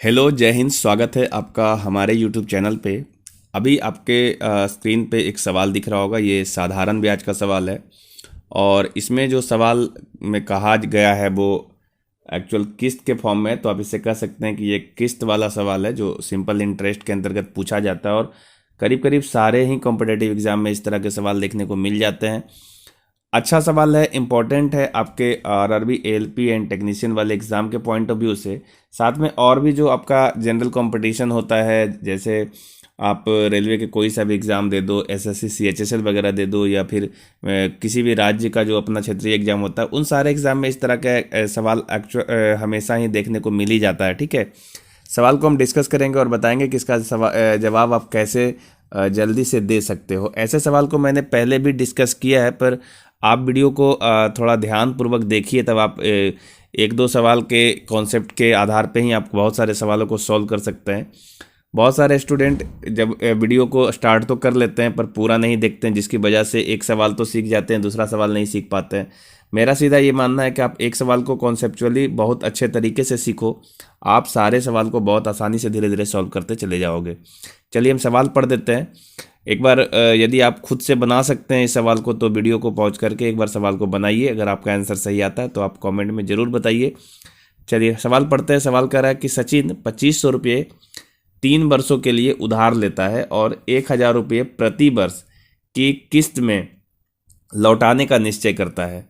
Hello, जय हिंद। स्वागत है आपका हमारे यूट्यूब चैनल पे। अभी आपके स्क्रीन पे एक सवाल दिख रहा होगा। ये साधारण ब्याज का सवाल है और इसमें जो सवाल में कहा गया है वो एक्चुअल किस्त के फॉर्म में है। तो आप इसे कह सकते हैं कि ये किस्त वाला सवाल है जो सिंपल इंटरेस्ट के अंतर्गत पूछा जाता है और करीब करीब सारे ही कॉम्पिटिटिव एग्जाम में इस तरह के सवाल देखने को मिल जाते हैं। अच्छा सवाल है, इम्पोर्टेंट है आपके आरआरबी एएलपी एंड टेक्नीशियन वाले एग्ज़ाम के पॉइंट ऑफ व्यू से। साथ में और भी जो आपका जनरल कंपटीशन होता है, जैसे आप रेलवे के कोई सा भी एग्ज़ाम दे दो, एसएससी सीएचएसएल वगैरह दे दो, या फिर किसी भी राज्य का जो अपना क्षेत्रीय एग्ज़ाम होता है, उन सारे एग्ज़ाम में इस तरह के सवाल हमेशा ही देखने को मिल ही जाता है। ठीक है, सवाल को हम डिस्कस करेंगे और बताएंगे कि इसका जवाब आप कैसे जल्दी से दे सकते हो। ऐसे सवाल को मैंने पहले भी डिस्कस किया है, पर आप वीडियो को थोड़ा ध्यानपूर्वक देखिए, तब आप एक दो सवाल के कॉन्सेप्ट के आधार पे ही आप बहुत सारे सवालों को सॉल्व कर सकते हैं। बहुत सारे स्टूडेंट जब वीडियो को स्टार्ट तो कर लेते हैं पर पूरा नहीं देखते हैं, जिसकी वजह से एक सवाल तो सीख जाते हैं, दूसरा सवाल नहीं सीख पाते हैं। मेरा सीधा ये मानना है कि आप एक सवाल को कॉन्सेप्चुअली बहुत अच्छे तरीके से सीखो, आप सारे सवाल को बहुत आसानी से धीरे धीरे सॉल्व करते चले जाओगे। चलिए हम सवाल पढ़ देते हैं एक बार। यदि आप खुद से बना सकते हैं इस सवाल को तो वीडियो को पॉज करके एक बार सवाल को बनाइए। अगर आपका आंसर सही आता है तो आप कमेंट में ज़रूर बताइए। चलिए सवाल पढ़ते हैं। सवाल कह रहा है कि सचिन 2500 रुपये 3 वर्षों के लिए उधार लेता है और 1000 रुपये प्रति वर्ष की किस्त में लौटाने का निश्चय करता है।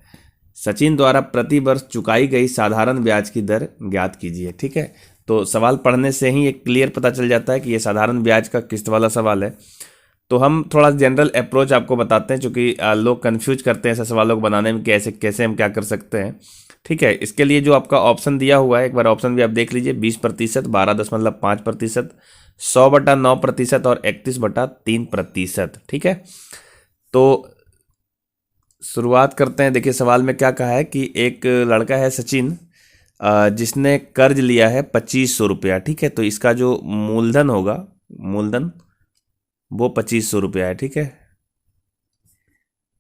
सचिन द्वारा प्रति वर्ष चुकाई गई साधारण ब्याज की दर ज्ञात कीजिए। ठीक है, तो सवाल पढ़ने से ही एक क्लियर पता चल जाता है कि ये साधारण ब्याज का किस्त वाला सवाल है। तो हम थोड़ा जनरल अप्रोच आपको बताते हैं, क्योंकि लोग कंफ्यूज करते हैं ऐसे सवालों को बनाने में, कैसे कैसे हम क्या कर सकते हैं। ठीक है, इसके लिए जो आपका ऑप्शन दिया हुआ है, एक बार ऑप्शन भी आप देख लीजिए। 20%, 12.5%, 100/9% और 31/3%। ठीक है, तो शुरुआत करते हैं। देखिए सवाल में क्या कहा है कि एक लड़का है सचिन, जिसने कर्ज लिया है 2500 रुपया। ठीक है, तो इसका जो मूलधन होगा, मूलधन वो 2500 रुपया है। ठीक है,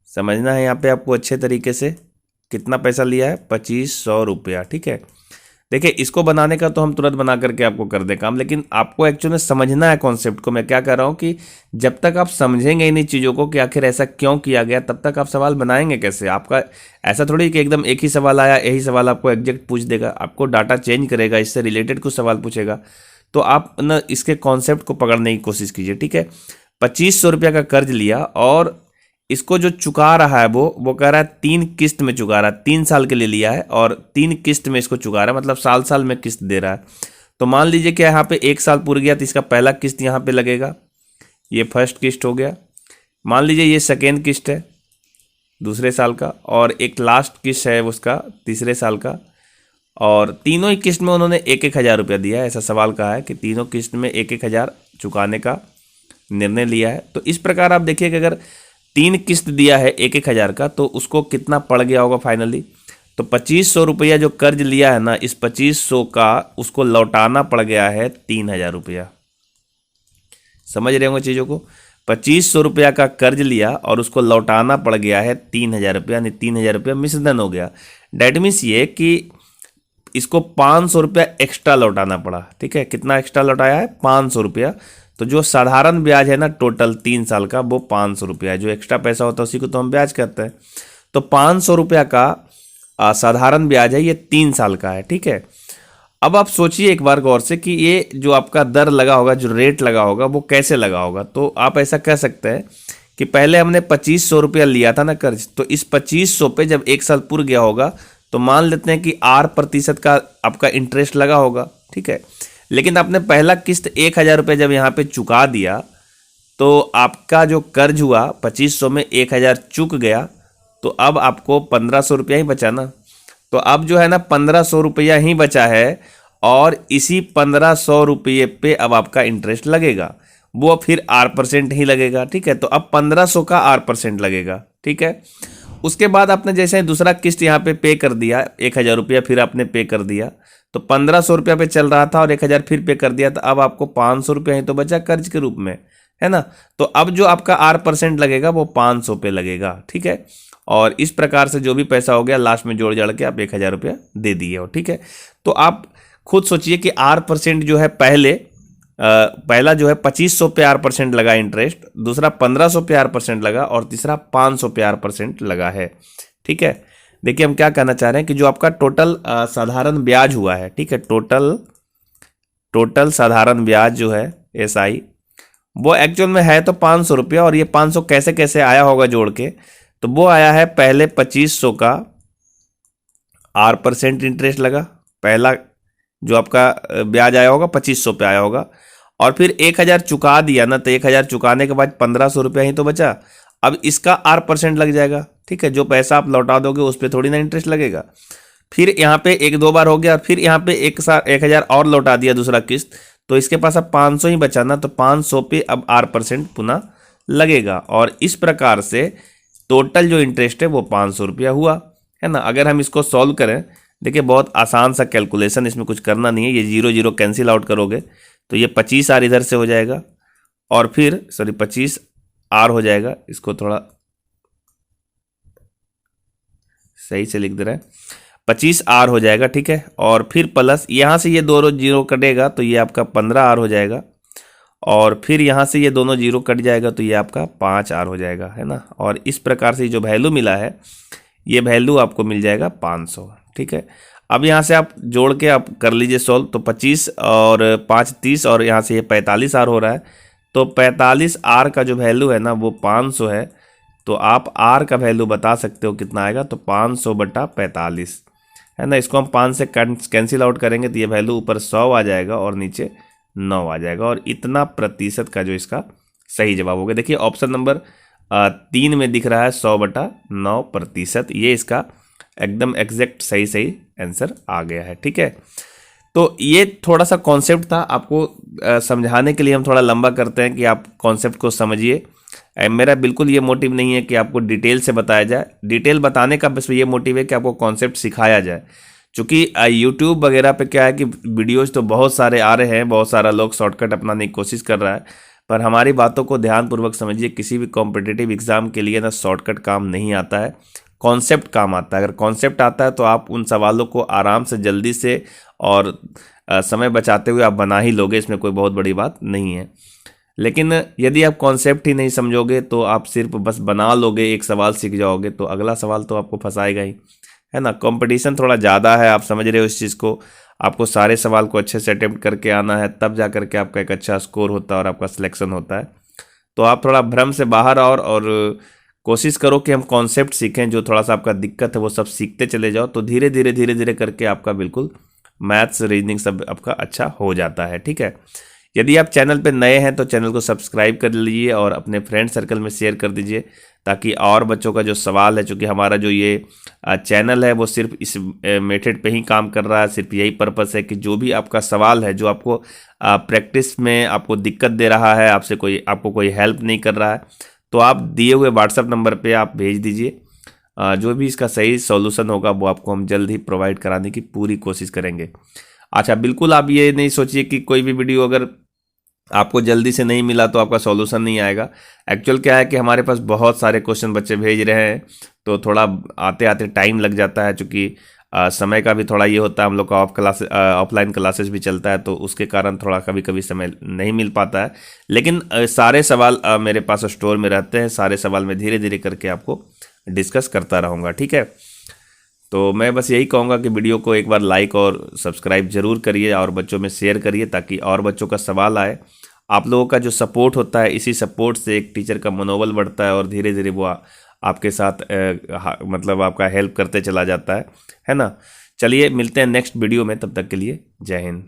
समझना है यहाँ पे आपको अच्छे तरीके से। कितना पैसा लिया है? 2500 रुपया। ठीक है, देखिए इसको बनाने का तो हम तुरंत बना करके आपको कर दे काम, लेकिन आपको एक्चुअली समझना है कॉन्सेप्ट को। मैं क्या कर रहा हूँ कि जब तक आप समझेंगे इन चीज़ों को कि आखिर ऐसा क्यों किया गया, तब तक आप सवाल बनाएंगे कैसे। आपका ऐसा थोड़ी कि एकदम एक ही सवाल आया, यही सवाल आपको एग्जैक्ट पूछ देगा। आपको डाटा चेंज करेगा, इससे रिलेटेड कुछ सवाल पूछेगा, तो आप न इसके कॉन्सेप्ट को पकड़ने की कोशिश कीजिए। ठीक है, 2500 रुपया का कर्ज लिया और इसको जो चुका रहा है वो कह रहा है 3 किस्त में चुका रहा है। 3 साल के लिए लिया है और 3 किस्त में इसको चुका रहा है, मतलब साल साल में किस्त दे रहा है। तो मान लीजिए कि यहाँ पे 1 साल पूरा गया तो इसका पहला किस्त यहाँ पे लगेगा, ये फर्स्ट किस्त हो गया। मान लीजिए ये सेकेंड किस्त है दूसरे साल का, और एक लास्ट किस्त है उसका तीसरे साल का, और तीनों ही किस्त में उन्होंने 1-1 हज़ार रुपया दिया है। ऐसा सवाल कहा है कि तीनों किस्त में 1-1 हज़ार चुकाने का निर्णय लिया है। तो इस प्रकार आप देखिए कि अगर 3 किस्त दिया है 1-1 हज़ार का, तो उसको कितना पड़ गया होगा फाइनली। तो 2500 रुपया जो कर्ज लिया है ना, इस 2500 का उसको लौटाना पड़ गया है 3000 रुपया। समझ रहे होंगे चीज़ों को। 2500 रुपया का कर्ज लिया और उसको लौटाना पड़ गया है 3000 रुपया, यानी 3000 रुपया मिश्रधन हो गया। डैट मीन्स ये कि इसको 500 रुपया एक्स्ट्रा लौटाना पड़ा। ठीक है, कितना एक्स्ट्रा लौटाया है? 500 रुपया। तो जो साधारण ब्याज है ना टोटल 3 साल का, वो 500 रुपया है। जो एक्स्ट्रा पैसा होता है उसी को तो हम ब्याज कहते हैं। तो 500 रुपया का साधारण ब्याज है, ये 3 साल का है। ठीक है, अब आप सोचिए एक बार गौर से कि ये जो आपका दर लगा होगा, जो रेट लगा होगा, वो कैसे लगा होगा। तो आप ऐसा कह सकते हैं कि पहले हमने 2500 रुपया लिया था ना कर्ज, तो इस 2500 पे जब 1 साल पूरा गया होगा तो मान लेते हैं कि 8% का आपका इंटरेस्ट लगा होगा। ठीक है, लेकिन आपने पहला किस्त 1000 रुपये जब यहाँ पे चुका दिया, तो आपका जो कर्ज हुआ 2500 में 1000 चुक गया, तो अब आपको 1500 रुपया ही बचा ना। तो अब जो है ना 1500 रुपया ही बचा है, और इसी 1500 रुपये पे अब आपका इंटरेस्ट लगेगा, वो फिर 8% ही लगेगा। ठीक है, तो अब 1500 का 8% लगेगा। ठीक है, उसके बाद आपने जैसे दूसरा किस्त यहाँ पे पे कर दिया 1000 रुपया, फिर आपने पे कर दिया, तो 1500 रुपया पे चल रहा था और 1000 फिर पे कर दिया, तो अब आपको 500 रुपया ही तो बचा कर्ज के रूप में, है ना। तो अब जो आपका 8% लगेगा वो 500 पे लगेगा। ठीक है, और इस प्रकार से जो भी पैसा हो गया लास्ट में जोड़ जाड़ के आप 1000 रुपया दे दिए हो। ठीक है, तो आप खुद सोचिए कि R% जो है पहला जो है 2500 पे R% लगा इंटरेस्ट, दूसरा 1500 पे R% लगा और तीसरा 500 पे R% लगा है। ठीक है, देखिए हम क्या कहना चाह रहे हैं कि जो आपका टोटल साधारण ब्याज हुआ है, ठीक है, टोटल साधारण ब्याज जो है SI, वो एक्चुअल में है तो 500 रुपया, और ये 500 कैसे कैसे आया होगा जोड़ के, तो वो आया है पहले 2500 का R% इंटरेस्ट लगा, पहला जो आपका ब्याज आया होगा 2500 पे आया होगा, और फिर 1000 चुका दिया ना, तो 1000 चुकाने के बाद 1500 रुपया ही तो बचा। अब इसका R% लग जाएगा, ठीक है, जो पैसा आप लौटा दोगे उस पर थोड़ी ना इंटरेस्ट लगेगा। फिर यहाँ पे एक दो बार हो गया, और फिर यहाँ पे 1000 और लौटा दिया दूसरा किस्त, तो इसके पास अब 500 ही बचा ना, तो 500 पे अब R% पुनः लगेगा, और इस प्रकार से टोटल जो इंटरेस्ट है वो 500 रुपया हुआ, है ना। अगर हम इसको सॉल्व करें, देखिए बहुत आसान सा कैलकुलेशन, इसमें कुछ करना नहीं है, ये 0 0 कैंसिल आउट करोगे तो ये 25R इधर से हो जाएगा, और फिर 25R हो जाएगा, इसको थोड़ा सही से लिख दे रहे हैं, 25R हो जाएगा, ठीक है, और फिर प्लस यहाँ से ये दोनों जीरो कटेगा तो ये आपका 15R हो जाएगा, और फिर यहाँ से ये दोनों जीरो कट जाएगा तो ये आपका 5R हो जाएगा, है ना। और इस प्रकार से जो वैल्यू मिला है ये वैल्यू आपको मिल जाएगा 500, ठीक है। अब यहाँ से आप जोड़ के आप कर लीजिए सॉल्व, तो 25 और 5 30, और यहाँ से ये 45R हो रहा है, तो 45R का जो वैल्यू है ना वो 500 है, तो आप R का वैल्यू बता सकते हो कितना आएगा, तो 500/45, है ना। इसको हम 5 से कैंसिल आउट करेंगे तो ये वैल्यू ऊपर 100 आ जाएगा और नीचे 9 आ जाएगा, और इतना प्रतिशत का जो इसका सही जवाब होगा। देखिए ऑप्शन नंबर 3 में दिख रहा है 100/9%, ये इसका एकदम एग्जैक्ट सही आंसर आ गया है, ठीक है। तो ये थोड़ा सा कॉन्सेप्ट था, आपको समझाने के लिए हम थोड़ा लंबा करते हैं कि आप कॉन्सेप्ट को समझिए। मेरा बिल्कुल ये मोटिव नहीं है कि आपको डिटेल से बताया जाए, डिटेल बताने का बस ये मोटिव है कि आपको कॉन्सेप्ट सिखाया जाए। चूँकि यूट्यूब वगैरह पे क्या है कि वीडियोज़ तो बहुत सारे आ रहे हैं, बहुत सारा लोग शॉर्टकट अपनाने की कोशिश कर रहा है, पर हमारी बातों को ध्यानपूर्वक समझिए। किसी भी कॉम्पिटिटिव एग्ज़ाम के लिए ना शॉर्टकट काम नहीं आता है, कॉन्सेप्ट काम आता है। अगर कॉन्सेप्ट आता है तो आप उन सवालों को आराम से जल्दी से और समय बचाते हुए आप बना ही लोगे, इसमें कोई बहुत बड़ी बात नहीं है। लेकिन यदि आप कॉन्सेप्ट ही नहीं समझोगे तो आप सिर्फ बस बना लोगे, एक सवाल सीख जाओगे तो अगला सवाल तो आपको फंसाएगा ही, है ना। कंपटीशन थोड़ा ज़्यादा है, आप समझ रहे हो इस चीज़ को। आपको सारे सवाल को अच्छे से अटेम्प्ट करके आना है, तब जा करके आपका एक अच्छा स्कोर होता है और आपका सिलेक्शन होता है। तो आप थोड़ा भ्रम से बाहर आओ और कोशिश करो कि हम कॉन्सेप्ट सीखें, जो थोड़ा सा आपका दिक्कत है वो सब सीखते चले जाओ, तो धीरे धीरे करके आपका बिल्कुल मैथ्स रीजनिंग सब आपका अच्छा हो जाता है, ठीक है। यदि आप चैनल पे नए हैं तो चैनल को सब्सक्राइब कर लीजिए और अपने फ्रेंड सर्कल में शेयर कर दीजिए, ताकि और बच्चों का जो सवाल है, चूँकि हमारा जो ये चैनल है वो सिर्फ इस मेथड पे ही काम कर रहा है, सिर्फ यही पर्पस है कि जो भी आपका सवाल है, जो आपको प्रैक्टिस में आपको दिक्कत दे रहा है, आपको कोई हेल्प नहीं कर रहा है, तो आप दिए हुए व्हाट्सएप नंबर पे आप भेज दीजिए। जो भी इसका सही सॉल्यूशन होगा वो आपको हम जल्द ही प्रोवाइड कराने की पूरी कोशिश करेंगे। अच्छा, बिल्कुल आप ये नहीं सोचिए कि कोई भी वीडियो अगर आपको जल्दी से नहीं मिला तो आपका सॉल्यूशन नहीं आएगा। एक्चुअल क्या है कि हमारे पास बहुत सारे क्वेश्चन बच्चे भेज रहे हैं, तो थोड़ा आते आते टाइम लग जाता है, चूँकि समय का भी थोड़ा ये होता है, हम लोग का ऑफलाइन क्लासेस भी चलता है, तो उसके कारण थोड़ा कभी कभी समय नहीं मिल पाता है। लेकिन सारे सवाल मेरे पास स्टोर में रहते हैं, सारे सवाल मैं धीरे धीरे करके आपको डिस्कस करता रहूँगा, ठीक है। तो मैं बस यही कहूँगा कि वीडियो को एक बार लाइक और सब्सक्राइब जरूर करिए और बच्चों में शेयर करिए, ताकि और बच्चों का सवाल आए। आप लोगों का जो सपोर्ट होता है, इसी सपोर्ट से एक टीचर का मनोबल बढ़ता है और धीरे धीरे वो आपके साथ मतलब आपका हेल्प करते चला जाता है ना। चलिए मिलते हैं नेक्स्ट वीडियो में, तब तक के लिए जय हिंद।